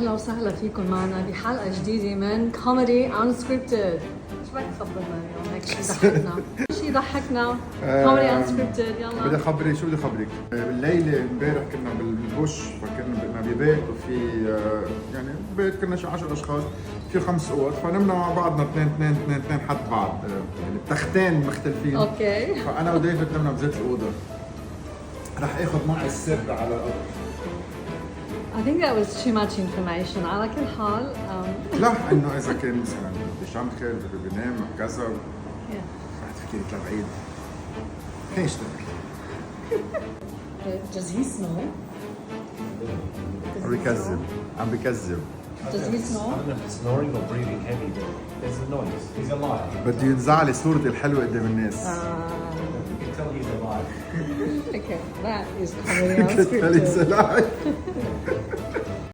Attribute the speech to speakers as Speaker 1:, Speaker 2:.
Speaker 1: أهلا وسهلا فيكم معنا بحلقة جديدة من كوميدي انسكريبتد. شو بدك تخبرنا اليوم؟ هيك شيء ضحكنا شيء يضحكنا كوميدي انسكريبتد. يلا
Speaker 2: بدي اخبرك شو بدي اخبرك. بالليله امبارح كنا بالبوش، فكنا ببيت وفي يعني بيت كنا شي 10 اشخاص، في 5 اوض، فنمنا مع بعضنا اثنين حد بعض، يعني التختين مختلفين.
Speaker 1: اوكي.
Speaker 2: فانا وديفيد نمنا بذات الاوضه. رح اخذ معي السر على الارض.
Speaker 1: I think that was too much information. على كل حال
Speaker 2: لا انه اذا كان مثلا بده يشمخر بده ينام كذا
Speaker 1: yeah.
Speaker 2: رح تفكيري يطلع بعيد. ايش
Speaker 1: Does he snore?
Speaker 2: عم بكذب عم بكذب.
Speaker 1: Does he snore?
Speaker 3: I don't know if it's snoring or breathing heavy, but there's a noise. He's alive.
Speaker 2: بده ينزع لي صورتي الحلوه قدام الناس.
Speaker 3: You can tell he's alive.
Speaker 1: Okay, that is comedy
Speaker 2: كنت
Speaker 1: unscripted.
Speaker 2: لي